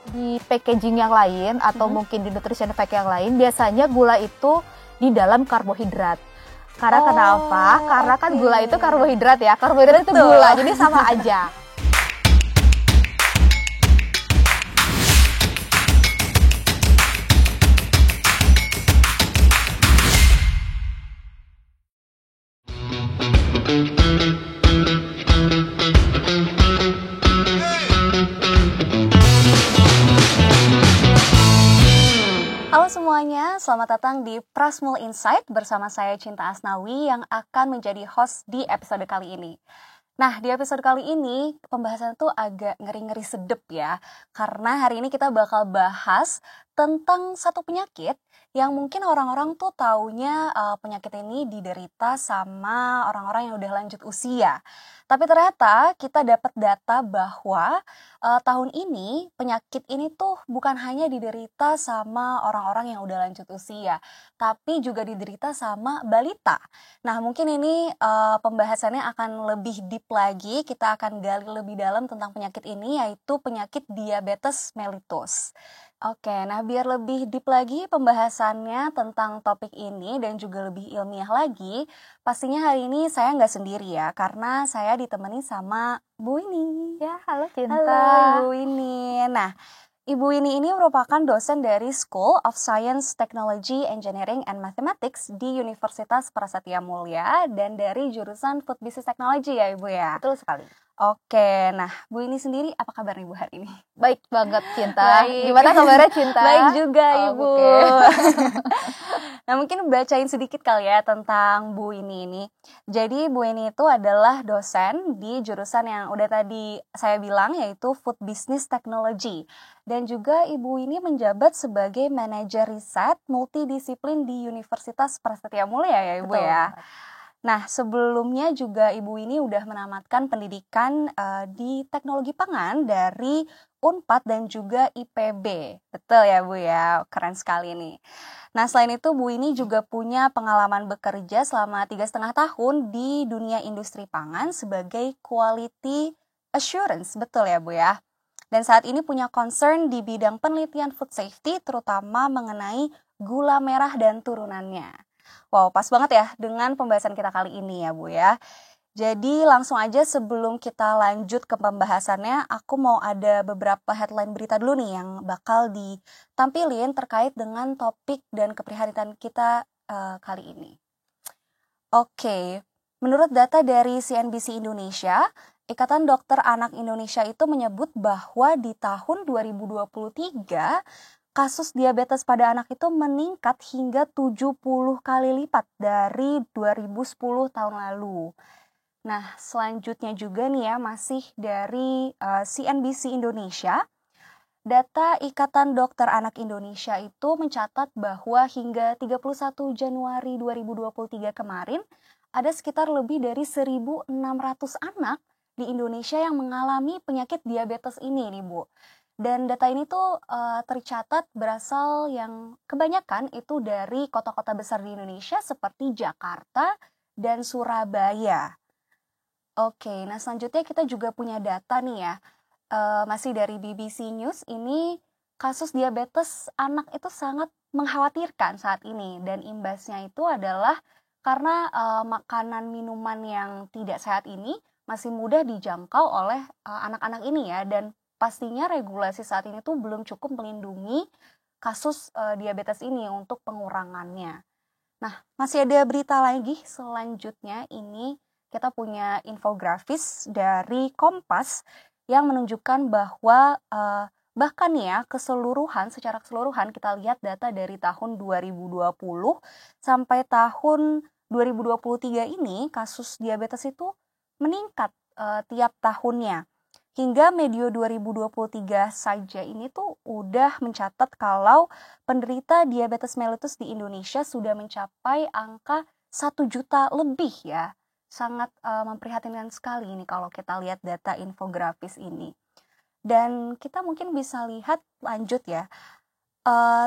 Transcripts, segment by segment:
di packaging yang lain atau mungkin di nutrition fact yang lain, biasanya gula itu di dalam karbohidrat. Karena kenapa? Karena kan gula itu karbohidrat ya. Karbohidrat itu gula, jadi sama aja. Halo semuanya, selamat datang di Prasmul Insight bersama saya Cinta Asnawi yang akan menjadi host di episode kali ini. Nah, di episode kali ini pembahasan tuh agak ngeri-ngeri sedep ya, karena hari ini kita bakal bahas tentang satu penyakit yang mungkin orang-orang tuh taunya penyakit ini diderita sama orang-orang yang udah lanjut usia. Tapi ternyata kita dapat data bahwa tahun ini penyakit ini tuh bukan hanya diderita sama orang-orang yang udah lanjut usia, tapi juga diderita sama balita. Nah, mungkin ini pembahasannya akan lebih deep lagi. Kita akan gali lebih dalam tentang penyakit ini, yaitu penyakit diabetes mellitus. Oke, nah biar lebih deep lagi pembahasannya tentang topik ini dan juga lebih ilmiah lagi, pastinya hari ini saya nggak sendiri ya, karena saya ditemani sama Bu Winnie. Ya, halo Cinta. Halo Ibu Winnie. Nah, Ibu Winnie ini merupakan dosen dari School of Science, Technology, Engineering, and Mathematics di Universitas Prasetya Mulia dan dari jurusan Food Business Technology ya Ibu ya? Betul sekali. Oke, nah Bu Winnie sendiri apa kabar Ibu hari ini? Baik banget Cinta. Baik. Gimana kabarnya Cinta? Baik juga Ibu. Okay. Nah mungkin bacain sedikit kali ya tentang Bu Winnie ini. Jadi Bu Winnie itu adalah dosen di jurusan yang udah tadi saya bilang yaitu Food Business Technology. Dan juga Ibu ini menjabat sebagai manajer riset multidisiplin di Universitas Prasetya Mulia ya Ibu. Betul. Ya. Nah, sebelumnya juga Ibu ini udah menamatkan pendidikan di teknologi pangan dari Unpad dan juga IPB. Betul ya Bu ya, keren sekali nih. Nah, selain itu Bu ini juga punya pengalaman bekerja selama 3,5 tahun di dunia industri pangan sebagai quality assurance. Betul ya Bu ya. Dan saat ini punya concern di bidang penelitian food safety terutama mengenai gula merah dan turunannya. Wow, pas banget ya dengan pembahasan kita kali ini ya Bu ya. Jadi langsung aja sebelum kita lanjut ke pembahasannya, aku mau ada beberapa headline berita dulu nih yang bakal ditampilin terkait dengan topik dan keprihatinan kita kali ini. Oke, menurut data dari CNBC Indonesia, Ikatan Dokter Anak Indonesia itu menyebut bahwa di tahun 2023, kasus diabetes pada anak itu meningkat hingga 70 kali lipat dari 2010 tahun lalu. Nah, selanjutnya juga nih ya, masih dari CNBC Indonesia, data Ikatan Dokter Anak Indonesia itu mencatat bahwa hingga 31 Januari 2023 kemarin, ada sekitar lebih dari 1.600 anak di Indonesia yang mengalami penyakit diabetes ini nih Bu. Dan data ini tuh tercatat berasal yang kebanyakan itu dari kota-kota besar di Indonesia seperti Jakarta dan Surabaya. Oke, nah selanjutnya kita juga punya data nih ya, masih dari BBC News, ini kasus diabetes anak itu sangat mengkhawatirkan saat ini. Dan imbasnya itu adalah karena makanan minuman yang tidak sehat ini masih mudah dijangkau oleh anak-anak ini ya, dan pastinya regulasi saat ini tuh belum cukup melindungi kasus diabetes ini untuk pengurangannya. Nah, masih ada berita lagi selanjutnya, ini kita punya infografis dari Kompas yang menunjukkan bahwa bahkan ya secara keseluruhan kita lihat data dari tahun 2020 sampai tahun 2023 ini kasus diabetes itu meningkat tiap tahunnya. Hingga medio 2023 saja ini tuh udah mencatat kalau penderita diabetes mellitus di Indonesia sudah mencapai angka 1 juta lebih ya. Sangat memprihatinkan sekali ini kalau kita lihat data infografis ini. Dan kita mungkin bisa lihat lanjut ya.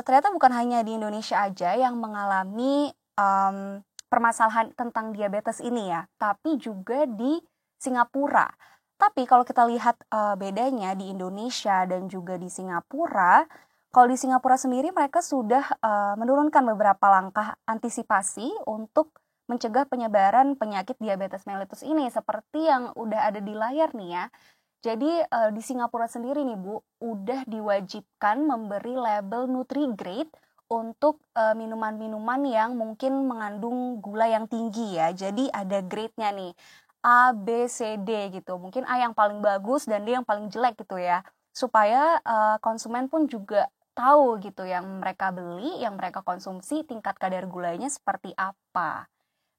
Ternyata bukan hanya di Indonesia aja yang mengalami permasalahan tentang diabetes ini ya, tapi juga di Singapura. Tapi kalau kita lihat bedanya di Indonesia dan juga di Singapura, kalau di Singapura sendiri mereka sudah menurunkan beberapa langkah antisipasi untuk mencegah penyebaran penyakit diabetes mellitus ini seperti yang udah ada di layar nih ya. Jadi di Singapura sendiri nih Bu, udah diwajibkan memberi label Nutri-Grade untuk minuman-minuman yang mungkin mengandung gula yang tinggi ya. Jadi ada grade-nya nih, A, B, C, D gitu. Mungkin A yang paling bagus dan D yang paling jelek gitu ya. Supaya konsumen pun juga tahu gitu yang mereka beli, yang mereka konsumsi tingkat kadar gulanya seperti apa.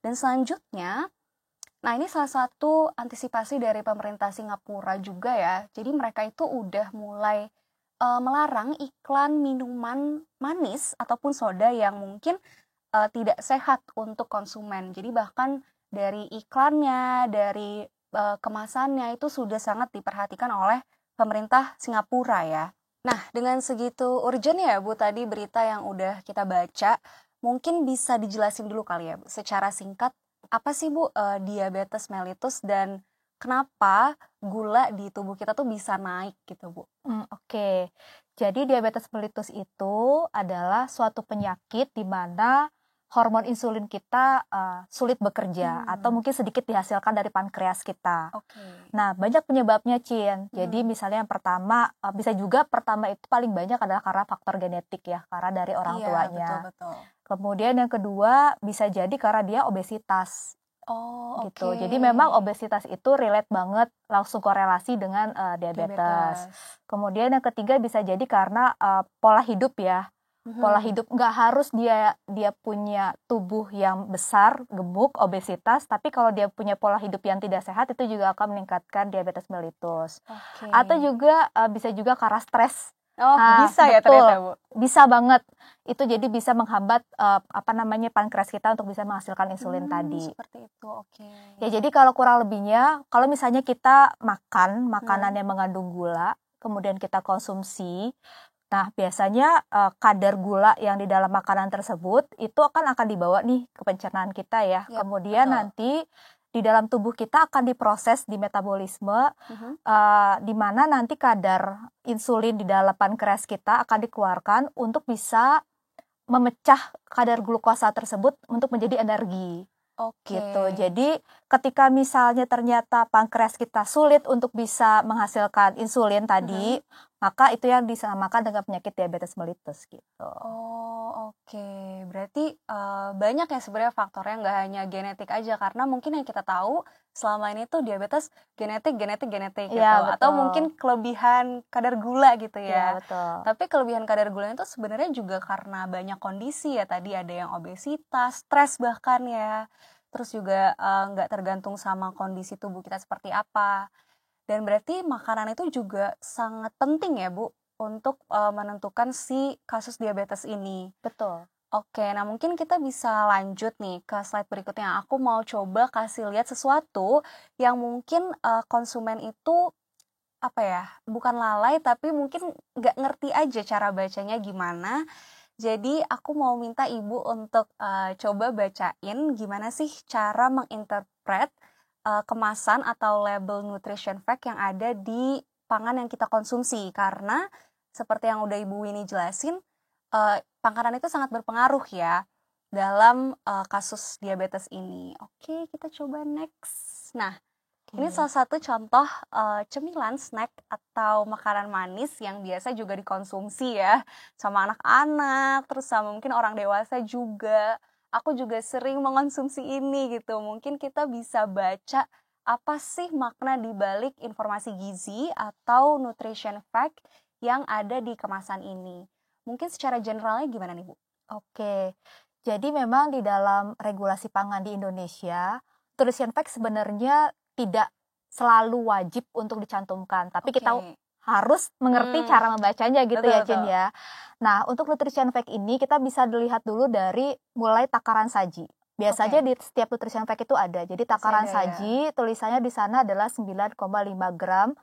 Dan selanjutnya, nah ini salah satu antisipasi dari pemerintah Singapura juga ya. Jadi mereka itu udah mulai melarang iklan minuman manis ataupun soda yang mungkin tidak sehat untuk konsumen. Jadi bahkan dari iklannya, dari kemasannya itu sudah sangat diperhatikan oleh pemerintah Singapura ya. Nah, dengan segitu urgent ya Bu tadi berita yang udah kita baca, mungkin bisa dijelasin dulu kali ya Bu, secara singkat apa sih Bu diabetes mellitus dan kenapa gula di tubuh kita tuh bisa naik gitu Bu? Oke. Jadi diabetes mellitus itu adalah suatu penyakit di mana hormon insulin kita sulit bekerja atau mungkin sedikit dihasilkan dari pankreas kita. Oke. Nah, banyak penyebabnya, Cin. Jadi misalnya yang pertama, bisa juga pertama itu paling banyak adalah karena faktor genetik ya, karena dari orang Iya, tuanya. betul-betul. Kemudian yang kedua bisa jadi karena dia obesitas Oh, gitu. oke. Jadi memang obesitas itu relate banget, langsung korelasi dengan diabetes. Kemudian yang ketiga bisa jadi karena pola hidup ya. Pola hidup nggak harus dia punya tubuh yang besar, gemuk, obesitas, tapi kalau dia punya pola hidup yang tidak sehat itu juga akan meningkatkan diabetes mellitus. Oke. Atau juga bisa juga karena stres. Oh, Nah, bisa ya betul. ternyata Bu. Bisa banget. Itu jadi bisa menghambat pankreas kita untuk bisa menghasilkan insulin tadi. Seperti itu, oke. Ya jadi kalau kurang lebihnya, kalau misalnya kita makan makanan yang mengandung gula, kemudian kita konsumsi, nah biasanya kadar gula yang di dalam makanan tersebut itu akan dibawa nih ke pencernaan kita ya. Yap, Kemudian betul. nanti di dalam tubuh kita akan diproses di metabolisme, di mana nanti kadar insulin di dalam pankreas kita akan dikeluarkan untuk bisa memecah kadar glukosa tersebut untuk menjadi energi. Oke. Gitu. Jadi ketika misalnya ternyata pankreas kita sulit untuk bisa menghasilkan insulin tadi, maka itu yang dinamakan dengan penyakit diabetes mellitus gitu. Oh, oke. Berarti banyak ya sebenarnya faktornya, nggak hanya genetik aja, karena mungkin yang kita tahu selama ini tuh diabetes genetik gitu, Iya, atau betul. mungkin kelebihan kadar gula gitu Iya, ya. betul. Tapi kelebihan kadar gulanya itu sebenarnya juga karena banyak kondisi ya. Tadi ada yang obesitas, stres bahkan ya. Terus juga nggak tergantung sama kondisi tubuh kita seperti apa. Dan berarti makanan itu juga sangat penting ya Bu untuk menentukan si kasus diabetes ini. Betul. Oke, nah mungkin kita bisa lanjut nih ke slide berikutnya. Aku mau coba kasih lihat sesuatu yang mungkin konsumen itu apa ya, bukan lalai tapi mungkin nggak ngerti aja cara bacanya gimana. Jadi aku mau minta Ibu untuk coba bacain gimana sih cara menginterpret kemasan atau label nutrition fact yang ada di pangan yang kita konsumsi. Karena seperti yang udah Ibu Winnie jelasin, makanan itu sangat berpengaruh ya dalam kasus diabetes ini. Oke, kita coba next. Nah, ini salah satu contoh cemilan, snack atau makanan manis yang biasa juga dikonsumsi ya sama anak-anak, terus sama mungkin orang dewasa juga. Aku juga sering mengonsumsi ini gitu. Mungkin kita bisa baca apa sih makna di balik informasi gizi atau nutrition fact yang ada di kemasan ini. Mungkin secara generalnya gimana nih Bu? Oke. Jadi memang di dalam regulasi pangan di Indonesia, nutrition fact sebenarnya tidak selalu wajib untuk dicantumkan, tapi kita harus mengerti cara membacanya gitu ya Cin ya. Nah, untuk nutrition fact ini kita bisa dilihat dulu dari mulai takaran saji. Biasanya di setiap nutrition fact itu ada. Jadi takaran saji tulisannya di sana adalah 9,5 gram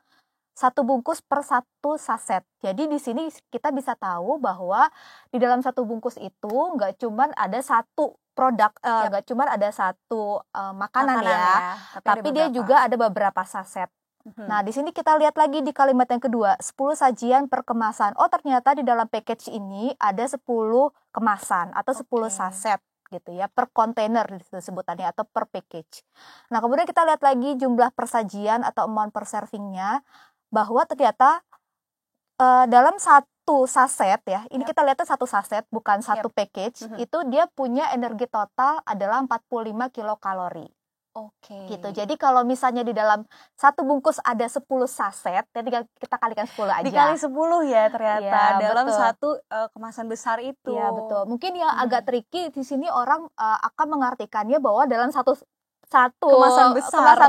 satu bungkus per satu saset. Jadi di sini kita bisa tahu bahwa di dalam satu bungkus itu nggak cuma ada satu produk, nggak cuma ada satu makanan ya, tapi dia juga ada beberapa saset. Nah, di sini kita lihat lagi di kalimat yang kedua, 10 sajian per kemasan. Oh, ternyata di dalam package ini ada 10 kemasan atau 10 saset gitu ya, per kontainer sebutannya atau per package. Nah, kemudian kita lihat lagi jumlah persajian atau amount per servingnya, bahwa ternyata dalam satu saset ya, ini kita lihatnya satu saset bukan satu package, itu dia punya energi total adalah 45 kilokalori. Gitu. Jadi kalau misalnya di dalam satu bungkus ada 10 saset, jadi kita kalikan 10 aja. Dikali 10 ya ternyata Ya, dalam betul. satu kemasan besar itu. Iya, betul. Mungkin yang agak tricky di sini orang akan mengartikannya bahwa dalam satu Kemasan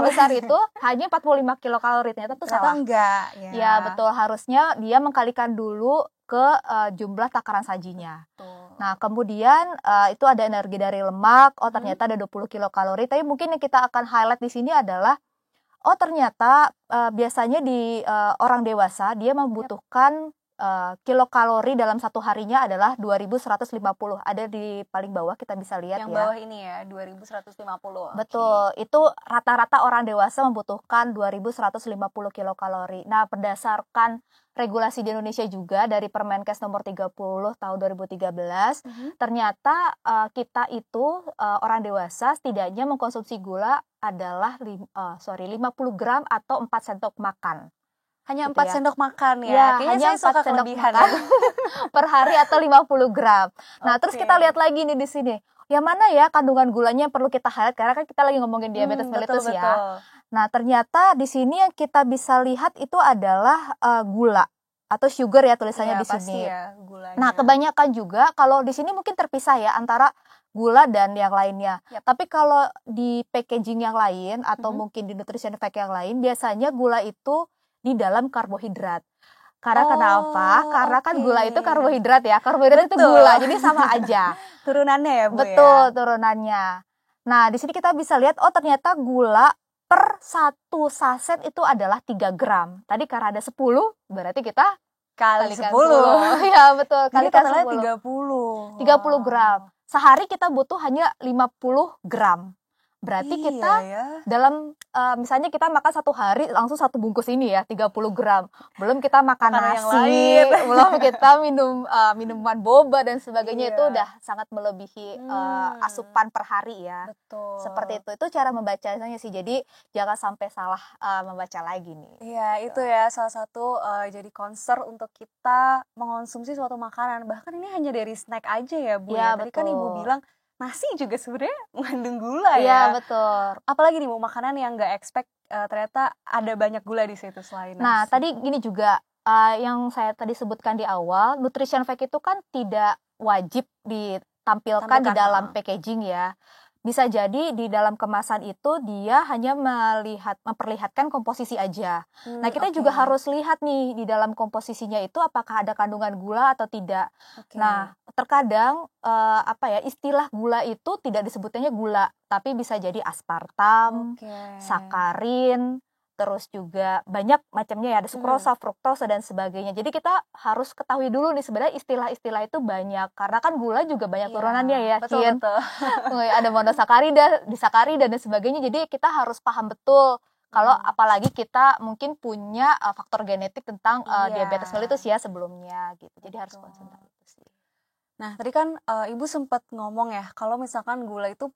besar itu hanya 45 kilokalori. Ternyata itu salah. Enggak ya. Ya, betul. Harusnya dia mengkalikan dulu ke jumlah takaran sajinya. Nah, kemudian itu ada energi dari lemak. Oh, ternyata ada 20 kilokalori. Tapi mungkin yang kita akan highlight di sini adalah ternyata biasanya di orang dewasa dia membutuhkan kilokalori dalam satu harinya adalah 2150. Ada di paling bawah kita bisa lihat yang ya. bawah ini ya 2150. Betul. Itu rata-rata orang dewasa membutuhkan 2150 kilokalori. Nah, berdasarkan regulasi di Indonesia juga dari Permenkes nomor 30 tahun 2013, ternyata kita itu orang dewasa setidaknya mengkonsumsi gula adalah 50 gram atau 4 sendok makan. Hanya gitu 4 sendok makan ya. Ya, Kayaknya hanya saya 4 suka sendok kelebihan makan per hari atau 50 gram. Nah, terus kita lihat lagi nih di sini. Yang mana ya kandungan gulanya yang perlu kita highlight, karena kan kita lagi ngomongin diabetes mellitus ya. Nah, ternyata di sini yang kita bisa lihat itu adalah gula atau sugar ya tulisannya di sini. Ya, gulanya. Nah, kebanyakan juga kalau di sini mungkin terpisah ya antara gula dan yang lainnya. Tapi kalau di packaging yang lain atau mungkin di nutrition fact yang lain, biasanya gula itu di dalam karbohidrat. Karena kenapa? Karena kan gula itu karbohidrat ya. Karbohidrat itu gula, jadi sama aja. Turunannya ya, Bu. Betul, turunannya. Nah, di sini kita bisa lihat ternyata gula per satu saset itu adalah 3 gram. Tadi karena ada 10, berarti kita kali 10. Ya, betul. Kalikan 10. 30 gram. Sehari kita butuh hanya 50 gram. Berarti kita dalam misalnya kita makan satu hari langsung satu bungkus ini ya 30 gram. Belum kita makan nasi, belum kita minum minuman boba dan sebagainya. Itu udah sangat melebihi asupan per hari ya. Betul. Seperti itu cara membacanya sih. Jadi jangan sampai salah membaca lagi nih. Iya, itu ya salah satu jadi concern untuk kita mengonsumsi suatu makanan. Bahkan ini hanya dari snack aja ya, Bu. Ya, Tadi kan Ibu bilang nasi juga sebenarnya mengandung gula ya. Iya, betul. Apalagi nih Bu, makanan yang nggak expect ternyata ada banyak gula di situ selain nasi. Nah, tadi gini juga yang saya tadi sebutkan di awal, nutrition fact itu kan tidak wajib ditampilkan di dalam packaging ya. Bisa jadi di dalam kemasan itu dia hanya memperlihatkan komposisi aja. Nah, kita juga harus lihat nih di dalam komposisinya itu apakah ada kandungan gula atau tidak. Nah, terkadang istilah gula itu tidak disebutnya gula, tapi bisa jadi aspartam, sakarin, terus juga banyak macamnya ya, ada sukrosa, fruktosa dan sebagainya. Jadi kita harus ketahui dulu nih sebenarnya istilah-istilah itu banyak, karena kan gula juga banyak turunannya ya, Betul. Ada monosakarida, disakarida dan sebagainya. Jadi kita harus paham betul kalau apalagi kita mungkin punya faktor genetik tentang diabetes mellitus ya sebelumnya gitu. Jadi harus konsentrasi itu sih. Nah, tadi kan Ibu sempat ngomong ya, kalau misalkan gula itu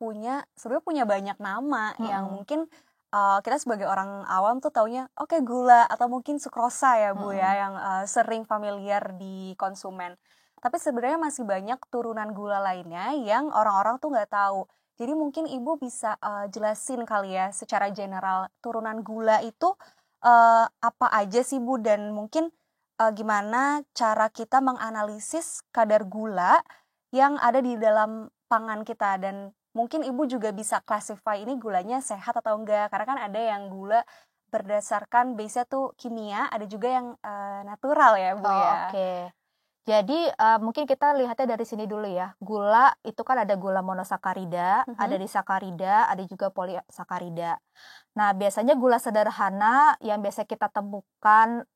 sebenarnya punya banyak nama yang mungkin kita sebagai orang awam tuh taunya gula atau mungkin sukrosa ya Bu ya, yang sering familiar di konsumen. Tapi sebenarnya masih banyak turunan gula lainnya yang orang-orang tuh nggak tahu. Jadi mungkin Ibu bisa jelasin kali ya secara general turunan gula itu apa aja sih Bu, dan mungkin gimana cara kita menganalisis kadar gula yang ada di dalam pangan kita, dan mungkin Ibu juga bisa classify ini gulanya sehat atau enggak, karena kan ada yang gula berdasarkan base-nya tuh kimia, ada juga yang natural ya Bu ya. Oke. Jadi mungkin kita lihatnya dari sini dulu ya. Gula itu kan ada gula monosakarida, ada disakarida, ada juga polisakarida. Nah, biasanya gula sederhana yang biasa kita temukan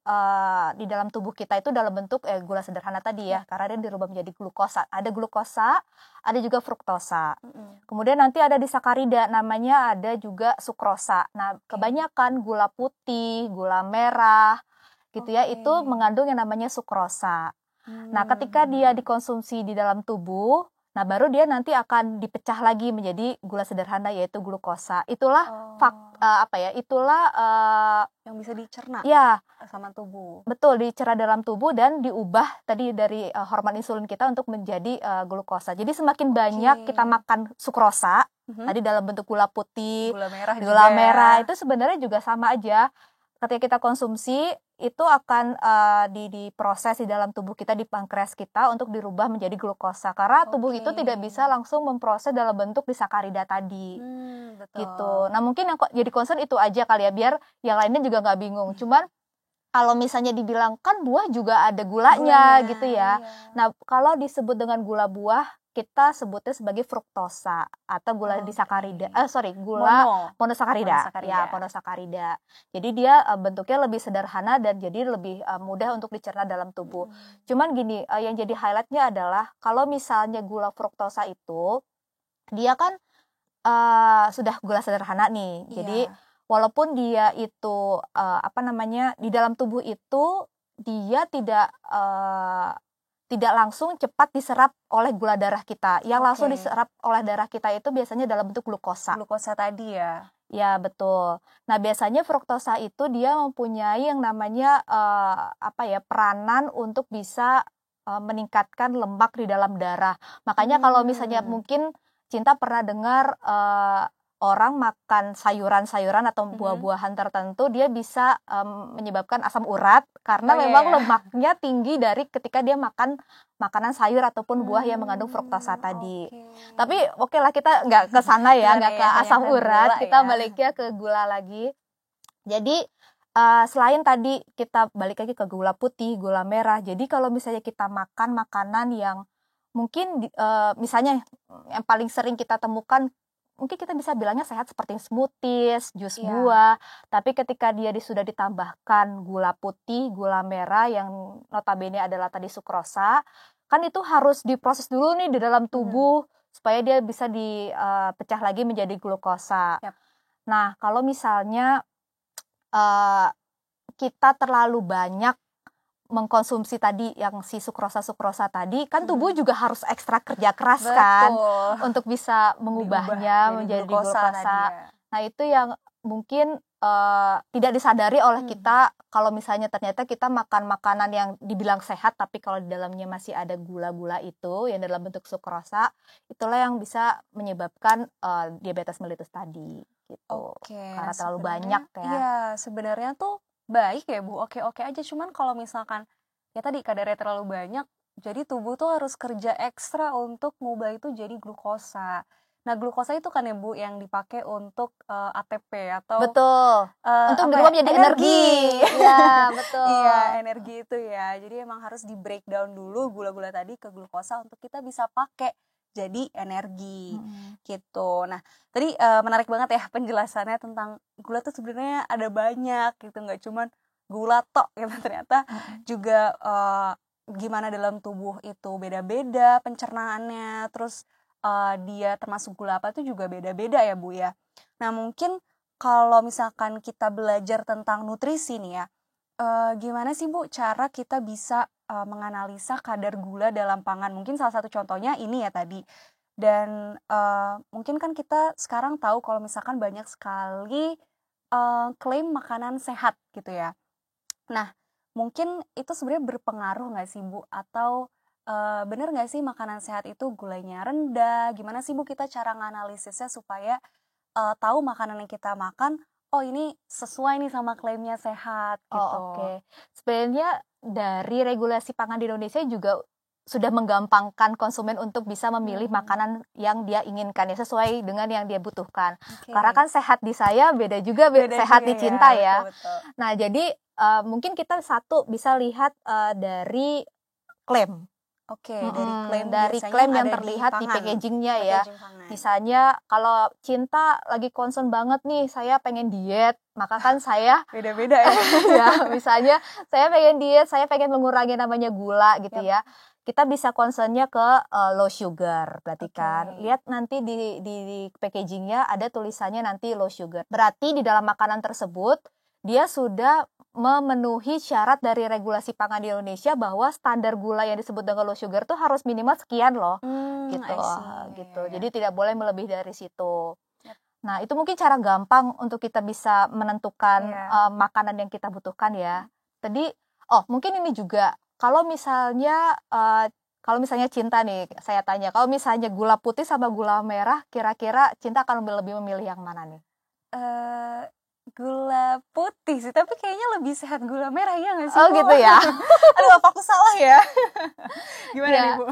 di dalam tubuh kita itu dalam bentuk gula sederhana tadi ya, karena dia dirubah menjadi glukosa. Ada glukosa, ada juga fruktosa. Kemudian nanti ada disakarida, namanya ada juga sukrosa. Nah, kebanyakan gula putih, gula merah, gitu ya, itu mengandung yang namanya sukrosa. Nah, ketika dia dikonsumsi di dalam tubuh, nah baru dia nanti akan dipecah lagi menjadi gula sederhana yaitu glukosa. Itulah itulah yang bisa dicerna ya, sama tubuh. betul, dicerna dalam tubuh dan diubah tadi dari hormon insulin kita untuk menjadi glukosa. Jadi semakin banyak kita makan sukrosa, tadi dalam bentuk gula putih, Gula merah itu sebenarnya juga sama aja. Ketika kita konsumsi itu akan diproses di dalam tubuh kita, di pankreas kita untuk dirubah menjadi glukosa, karena tubuh itu tidak bisa langsung memproses dalam bentuk disakarida tadi. Betul. Gitu. Nah, mungkin yang jadi concern itu aja kali ya, biar yang lainnya juga nggak bingung. Cuman kalau misalnya dibilang kan buah juga ada gulanya gitu ya. Iya. Nah, kalau disebut dengan gula buah, kita sebutnya sebagai fruktosa atau gula disakarida. Gula monosakarida. Ya, monosakarida. Jadi dia bentuknya lebih sederhana dan jadi lebih mudah untuk dicerna dalam tubuh. Cuman gini, yang jadi highlightnya adalah kalau misalnya gula fruktosa itu dia kan sudah gula sederhana nih. Jadi walaupun dia itu di dalam tubuh itu dia tidak langsung cepat diserap oleh gula darah kita. Yang langsung diserap oleh darah kita itu biasanya dalam bentuk glukosa. Glukosa tadi ya. Ya, betul. Nah, biasanya fruktosa itu dia mempunyai yang namanya peranan untuk bisa meningkatkan lemak di dalam darah. Makanya kalau misalnya mungkin Cinta pernah dengar orang makan sayuran-sayuran atau buah-buahan tertentu dia bisa menyebabkan asam urat karena memang lemaknya tinggi dari ketika dia makan makanan sayur ataupun buah yang mengandung fruktosa tadi. Tapi lah kita nggak ke sana ya, nggak ke asam urat, kita baliknya ke gula lagi. Jadi selain tadi kita balik lagi ke gula putih, gula merah. Jadi kalau misalnya kita makan makanan yang mungkin misalnya yang paling sering kita temukan, mungkin kita bisa bilangnya sehat seperti smoothies, jus buah, tapi ketika dia sudah ditambahkan gula putih, gula merah yang notabene adalah tadi sukrosa, kan itu harus diproses dulu nih di dalam tubuh supaya dia bisa dipecah lagi menjadi glukosa. Nah, kalau misalnya kita terlalu banyak mengkonsumsi tadi yang si sukrosa tadi, kan tubuh juga harus ekstra kerja keras kan untuk bisa mengubahnya menjadi glukosa. Nah, itu yang mungkin tidak disadari oleh kita kalau misalnya ternyata kita makan makanan yang dibilang sehat tapi kalau di dalamnya masih ada gula-gula itu yang dalam bentuk sukrosa, itulah yang bisa menyebabkan diabetes mellitus tadi gitu. Karena terlalu banyak ya. Iya, sebenarnya tuh baik ya Bu, oke aja, cuman kalau misalkan ya tadi kadarnya terlalu banyak, jadi tubuh tuh harus kerja ekstra untuk ngubah itu jadi glukosa. Nah, glukosa itu kan ya Bu yang dipakai untuk ATP atau untuk berubah menjadi energi. Iya, betul. Iya, energi itu ya. Jadi emang harus di breakdown dulu gula-gula tadi ke glukosa untuk kita bisa pakai jadi energi gitu. Nah, tadi menarik banget ya penjelasannya tentang gula tuh sebenarnya ada banyak gitu, nggak cuman gula tok gitu, ternyata juga gimana dalam tubuh itu beda-beda pencernaannya, terus dia termasuk gula apa itu juga beda-beda ya Bu ya. Nah, mungkin kalau misalkan kita belajar tentang nutrisi nih ya, gimana sih Bu cara kita bisa menganalisa kadar gula dalam pangan? Mungkin salah satu contohnya ini ya tadi. Dan mungkin kan kita sekarang tahu kalau misalkan banyak sekali klaim makanan sehat gitu ya. Nah, mungkin itu sebenarnya berpengaruh nggak sih Bu? Atau benar nggak sih makanan sehat itu gulanya rendah? Gimana sih Bu kita cara nganalisisnya supaya tahu makanan yang kita makan, oh ini sesuai nih sama klaimnya sehat gitu. Sebenarnya dari regulasi pangan di Indonesia juga sudah menggampangkan konsumen untuk bisa memilih makanan yang dia inginkan ya, sesuai dengan yang dia butuhkan. Karena kan sehat di saya beda juga sehat di Cinta ya. Betul. Nah, jadi mungkin kita bisa lihat dari klaim. Oke, dari klaim Dari biasanya klaim yang ada di terlihat di pangan, packagingnya ya. packaging Di pangan. packagingnya ya. Packaging pangan. Misalnya kalau Cinta lagi concern banget nih, saya pengen diet, maka kan saya Beda-beda ya. ya misalnya saya pengen diet, saya pengen mengurangi namanya gula gitu ya. Kita bisa concernnya ke low sugar, berarti kan. Oke. Lihat nanti di packagingnya ada tulisannya nanti low sugar. Berarti di dalam makanan tersebut dia sudah memenuhi syarat dari regulasi pangan di Indonesia bahwa standar gula yang disebut dengan low sugar tuh harus minimal sekian loh, gitu. I see. Gitu. Ya. Jadi tidak boleh melebihi dari situ. Yap. Nah, itu mungkin cara gampang untuk kita bisa menentukan Iya. makanan yang kita butuhkan ya. Tadi, mungkin ini juga kalau misalnya Cinta nih, saya tanya, kalau misalnya gula putih sama gula merah, kira-kira Cinta akan lebih memilih yang mana nih? Gula putih sih, tapi kayaknya lebih sehat gula merah ya nggak sih, Oh Bu? gitu ya. Aduh, apa aku salah ya? Gimana Ya. nih, Bu?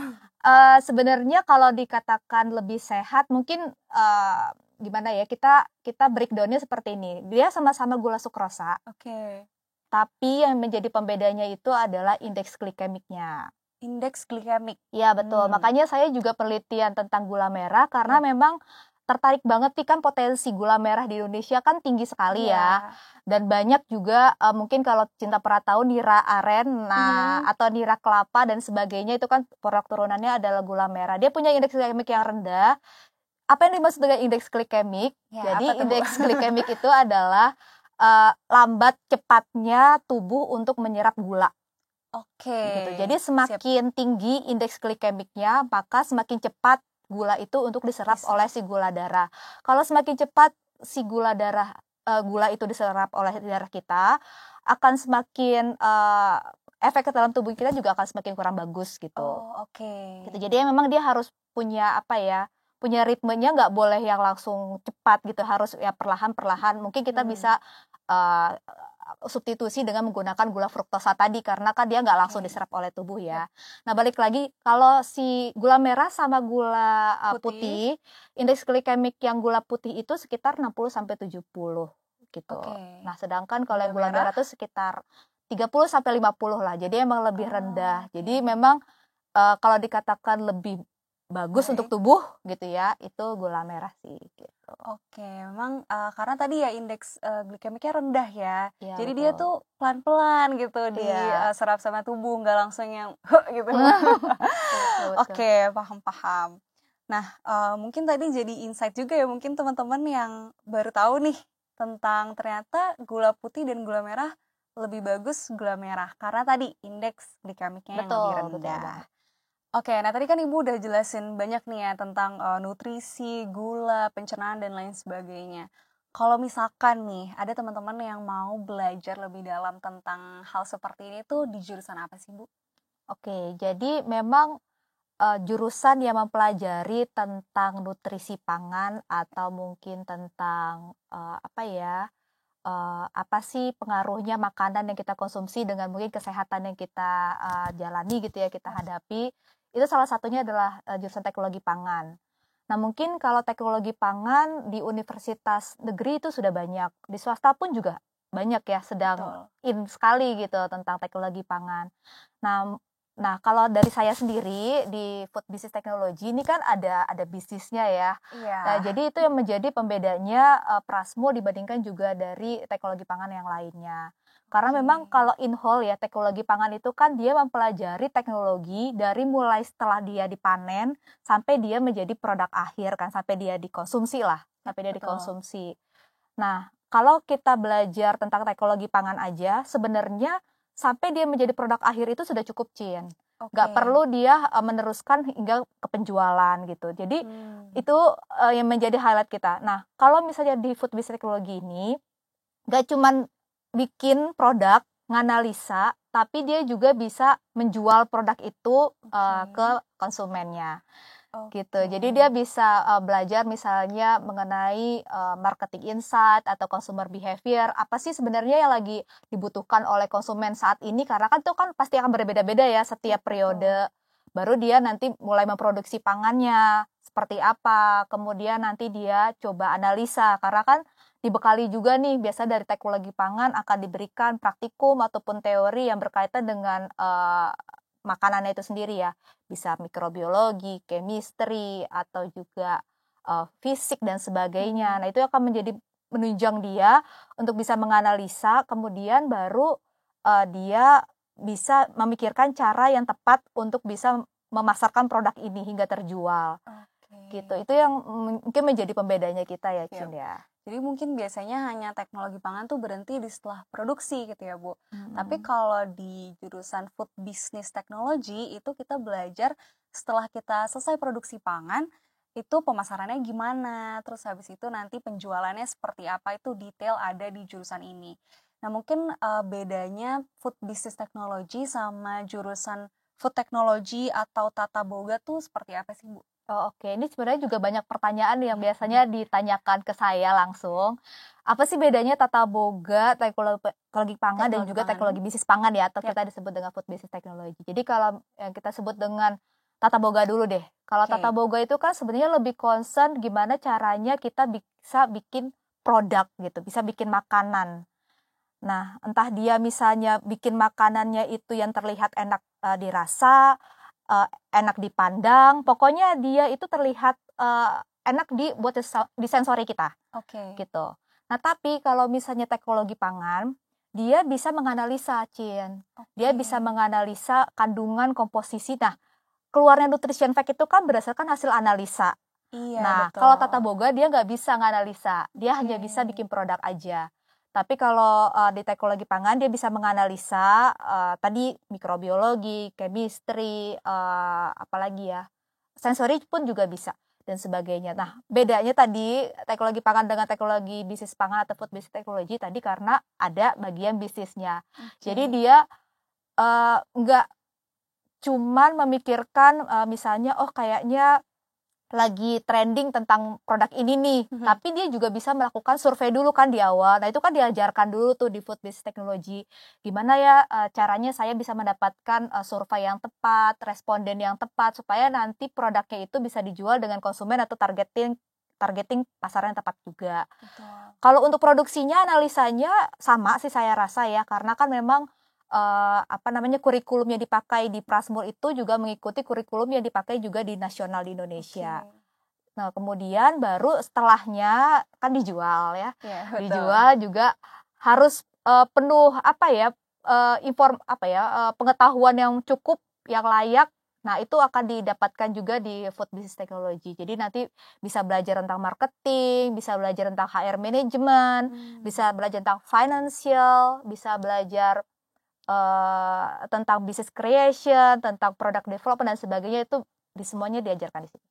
Sebenarnya kalau dikatakan lebih sehat, mungkin gimana ya, kita breakdown-nya seperti ini. Dia sama-sama gula sukrosa, Oke. tapi yang menjadi pembedanya itu adalah indeks glikemiknya. Indeks glikemik. Iya betul, makanya saya juga penelitian tentang gula merah karena memang tertarik banget nih, kan potensi gula merah di Indonesia kan tinggi sekali ya. Dan banyak juga mungkin kalau Cinta pernah tahu nira aren, atau nira kelapa dan sebagainya, itu kan produk turunannya adalah gula merah. Dia punya indeks glikemik yang rendah. Apa yang dimaksud dengan indeks glikemik? Ya, Jadi apa tuh, Bu? indeks glikemik itu adalah lambat cepatnya tubuh untuk menyerap gula. Oke. Gitu. Jadi semakin tinggi indeks glikemiknya, maka semakin cepat gula itu untuk diserap oleh si gula darah. Kalau semakin cepat si gula itu diserap oleh darah kita, akan semakin efek ke dalam tubuh kita juga akan semakin kurang bagus gitu. Oh, oke. Gitu. Jadi memang dia harus punya punya ritmenya, nggak boleh yang langsung cepat gitu, harus ya perlahan-perlahan. Mungkin kita bisa substitusi dengan menggunakan gula fruktosa tadi, karena kan dia nggak langsung diserap oleh tubuh ya. Nah, balik lagi, kalau si gula merah sama gula putih, indeks glikemik yang gula putih itu sekitar 60-70 gitu. Nah, sedangkan kalau yang gula merah itu sekitar 30-50 lah. Jadi emang lebih rendah. Jadi memang kalau dikatakan lebih bagus untuk tubuh gitu ya, itu gula merah sih gitu. Oke, memang karena tadi ya indeks glikemiknya rendah ya. Iya, Jadi betul. dia tuh pelan-pelan gitu diserap sama tubuh, nggak langsung yang gitu. Betul. Oke, paham-paham. Nah, mungkin tadi jadi insight juga ya, mungkin teman-teman yang baru tahu nih tentang ternyata gula putih dan gula merah lebih bagus gula merah karena tadi indeks glikemiknya yang lebih rendah. Oke, nah tadi kan Ibu udah jelasin banyak nih ya tentang nutrisi, gula, pencernaan, dan lain sebagainya. Kalau misalkan nih, ada teman-teman yang mau belajar lebih dalam tentang hal seperti ini tuh di jurusan apa sih, Bu? Oke, jadi memang jurusan yang mempelajari tentang nutrisi pangan atau mungkin tentang apa sih pengaruhnya makanan yang kita konsumsi dengan mungkin kesehatan yang kita jalani gitu ya, kita hadapi. Itu salah satunya adalah jurusan teknologi pangan. Nah, mungkin kalau teknologi pangan di universitas negeri itu sudah banyak, di swasta pun juga banyak ya, sedang in sekali gitu tentang teknologi pangan. Nah, kalau dari saya sendiri di Food Business Technology ini kan ada bisnisnya ya. Nah, jadi itu yang menjadi pembedanya Prasmo dibandingkan juga dari teknologi pangan yang lainnya. Karena memang kalau in whole ya, teknologi pangan itu kan dia mempelajari teknologi dari mulai setelah dia dipanen sampai dia menjadi produk akhir kan, sampai dia dikonsumsi lah, sampai dia dikonsumsi. Nah, kalau kita belajar tentang teknologi pangan aja, sebenarnya sampai dia menjadi produk akhir itu sudah cukup, Cin. Nggak perlu dia meneruskan hingga ke penjualan gitu. Jadi itu yang menjadi highlight kita. Nah, kalau misalnya di Food Business Technology ini, nggak cuman bikin produk, nganalisa, tapi dia juga bisa menjual produk itu ke konsumennya. Gitu. Jadi dia bisa belajar misalnya mengenai marketing insight atau consumer behavior, apa sih sebenarnya yang lagi dibutuhkan oleh konsumen saat ini, karena kan itu kan pasti akan berbeda-beda ya setiap periode. Baru dia nanti mulai memproduksi pangannya seperti apa, kemudian nanti dia coba analisa, karena kan dibekali juga nih, biasa dari teknologi pangan akan diberikan praktikum ataupun teori yang berkaitan dengan makanannya itu sendiri ya. Bisa mikrobiologi, chemistry, atau juga fisik dan sebagainya. Nah, itu akan menjadi menunjang dia untuk bisa menganalisa, kemudian baru dia bisa memikirkan cara yang tepat untuk bisa memasarkan produk ini hingga terjual. Gitu. Itu yang mungkin menjadi pembedanya kita ya, Cin ya. Jadi mungkin biasanya hanya teknologi pangan tuh berhenti di setelah produksi gitu ya, Bu. Tapi kalau di jurusan Food Business Technology itu kita belajar setelah kita selesai produksi pangan, itu pemasarannya gimana, terus habis itu nanti penjualannya seperti apa, itu detail ada di jurusan ini. Nah, mungkin bedanya Food Business Technology sama jurusan Food Technology atau Tata Boga tuh seperti apa sih, Bu? Oh, oke. Ini sebenarnya juga banyak pertanyaan yang biasanya ditanyakan ke saya langsung. Apa sih bedanya tata boga, teknologi pangan, dan juga teknologi bisnis pangan ya, atau kita disebut dengan food business technology. Jadi kalau yang kita sebut dengan tata boga dulu deh. Kalau tata boga itu kan sebenarnya lebih concern gimana caranya kita bisa bikin produk gitu, bisa bikin makanan. Nah, entah dia misalnya bikin makanannya itu yang terlihat enak dirasa, enak dipandang, pokoknya dia itu terlihat enak buat di sensori kita. Gitu. Nah, tapi kalau misalnya teknologi pangan, dia bisa menganalisa, Cin. Dia bisa menganalisa kandungan, komposisi. Nah, keluarnya nutrition fact itu kan berdasarkan hasil analisa. Nah, betul. kalau tata boga dia nggak bisa nganalisa, dia hanya bisa bikin produk aja. Tapi kalau di teknologi pangan dia bisa menganalisa tadi mikrobiologi, chemistry, apalagi ya, sensori pun juga bisa dan sebagainya. Nah, bedanya tadi teknologi pangan dengan teknologi bisnis pangan atau food business technology tadi karena ada bagian bisnisnya. Jadi dia nggak cuman memikirkan misalnya kayaknya lagi trending tentang produk ini nih, tapi dia juga bisa melakukan survei dulu kan di awal. Nah, itu kan diajarkan dulu tuh di Food Business Technology. Gimana ya caranya saya bisa mendapatkan survei yang tepat, responden yang tepat, supaya nanti produknya itu bisa dijual dengan konsumen atau targeting pasar yang tepat juga. Kalau untuk produksinya, analisanya sama sih saya rasa ya, karena kan memang kurikulum yang dipakai di Prasmul itu juga mengikuti kurikulum yang dipakai juga di nasional di Indonesia. Nah, kemudian baru setelahnya kan dijual ya. Dijual juga harus penuh pengetahuan yang cukup, yang layak. Nah, itu akan didapatkan juga di Food Business Technology. Jadi nanti bisa belajar tentang marketing, bisa belajar tentang HR management, bisa belajar tentang financial, bisa belajar tentang business creation, tentang product development dan sebagainya, itu semuanya diajarkan di sini.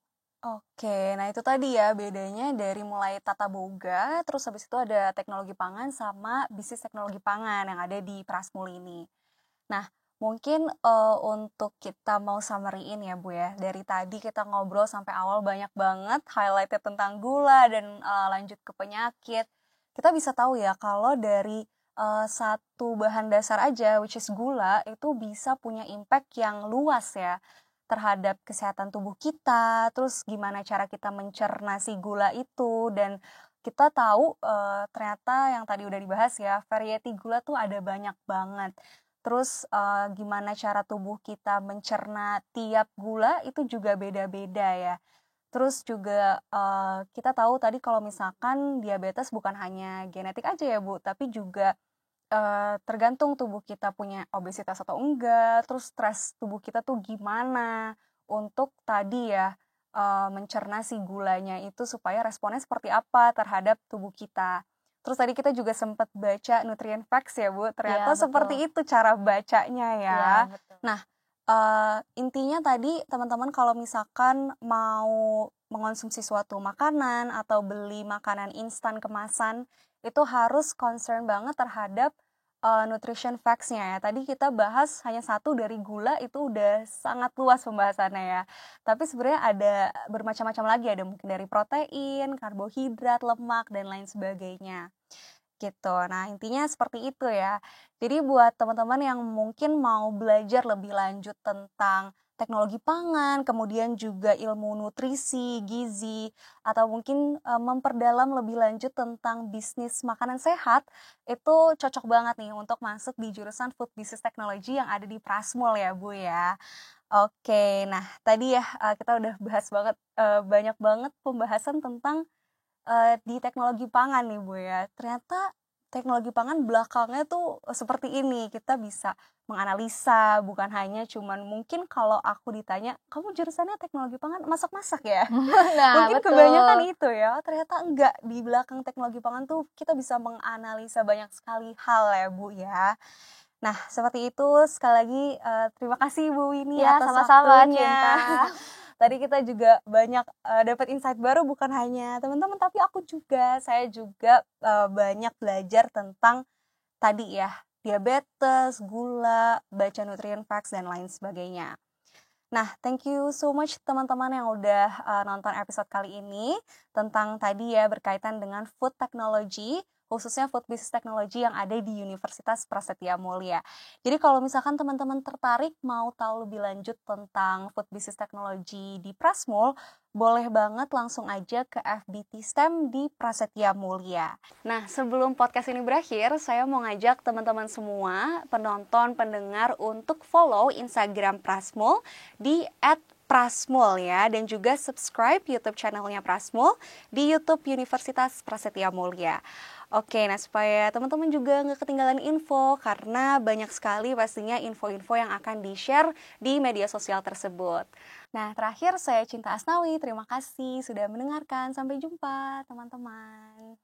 Nah itu tadi ya bedanya dari mulai tata boga, terus habis itu ada teknologi pangan sama bisnis teknologi pangan yang ada di Prasmul ini. Nah, mungkin untuk kita mau summary-in ya Bu ya, dari tadi kita ngobrol sampai awal banyak banget highlight-nya tentang gula dan lanjut ke penyakit. Kita bisa tahu ya kalau dari satu bahan dasar aja, which is gula, itu bisa punya impact yang luas ya terhadap kesehatan tubuh kita, terus gimana cara kita mencerna si gula itu, dan kita tahu ternyata yang tadi udah dibahas ya, variety gula tuh ada banyak banget. Terus gimana cara tubuh kita mencerna tiap gula itu juga beda-beda ya. Terus juga kita tahu tadi kalau misalkan diabetes bukan hanya genetik aja ya Bu, tapi juga tergantung tubuh kita punya obesitas atau enggak, terus stres tubuh kita tuh gimana untuk tadi ya mencerna si gulanya itu supaya responnya seperti apa terhadap tubuh kita. Terus tadi kita juga sempat baca nutrient facts ya Bu, ternyata seperti itu cara bacanya ya. Nah, intinya tadi teman-teman kalau misalkan mau mengonsumsi suatu makanan atau beli makanan instan kemasan, itu harus concern banget terhadap nutrition facts-nya ya. Tadi kita bahas hanya satu dari gula, itu udah sangat luas pembahasannya ya. Tapi sebenarnya ada bermacam-macam lagi, ada mungkin dari protein, karbohidrat, lemak, dan lain sebagainya. gitu. Nah, intinya seperti itu ya. Jadi buat teman-teman yang mungkin mau belajar lebih lanjut tentang teknologi pangan, kemudian juga ilmu nutrisi, gizi, atau mungkin memperdalam lebih lanjut tentang bisnis makanan sehat, itu cocok banget nih untuk masuk di jurusan Food Business Technology yang ada di Prasmul ya, Bu ya. Oke, nah tadi ya kita udah bahas banget banyak banget pembahasan tentang di teknologi pangan nih Bu ya. Ternyata teknologi pangan belakangnya tuh seperti ini. Kita bisa menganalisa, bukan hanya cuman mungkin kalau aku ditanya, "Kamu jurusannya teknologi pangan, masak-masak ya?" Nah, Mungkin kebanyakan betul. itu ya. Ternyata enggak, di belakang teknologi pangan tuh kita bisa menganalisa banyak sekali hal ya Bu ya. Nah, seperti itu sekali lagi terima kasih Bu Winnie Ya, atas sama-sama waktunya. Cinta. Tadi kita juga banyak dapat insight baru, bukan hanya teman-teman tapi aku juga. Saya juga banyak belajar tentang tadi ya, diabetes, gula, baca nutrient facts dan lain sebagainya. Nah, thank you so much teman-teman yang udah nonton episode kali ini tentang tadi ya berkaitan dengan food technology, khususnya food business technology yang ada di Universitas Prasetya Mulia. Jadi kalau misalkan teman-teman tertarik mau tahu lebih lanjut tentang food business technology di Prasmul, boleh banget langsung aja ke FBT STEM di Prasetya Mulia. Nah, sebelum podcast ini berakhir, saya mau ngajak teman-teman semua, penonton, pendengar untuk follow Instagram Prasmul di @prasmul ya, dan juga subscribe YouTube channelnya Prasmul di YouTube Universitas Prasetya Mulia. Oke, nah supaya teman-teman juga nggak ketinggalan info, karena banyak sekali pastinya info-info yang akan di-share di media sosial tersebut. Nah, terakhir saya Cinta Asnawi, terima kasih sudah mendengarkan. Sampai jumpa teman-teman.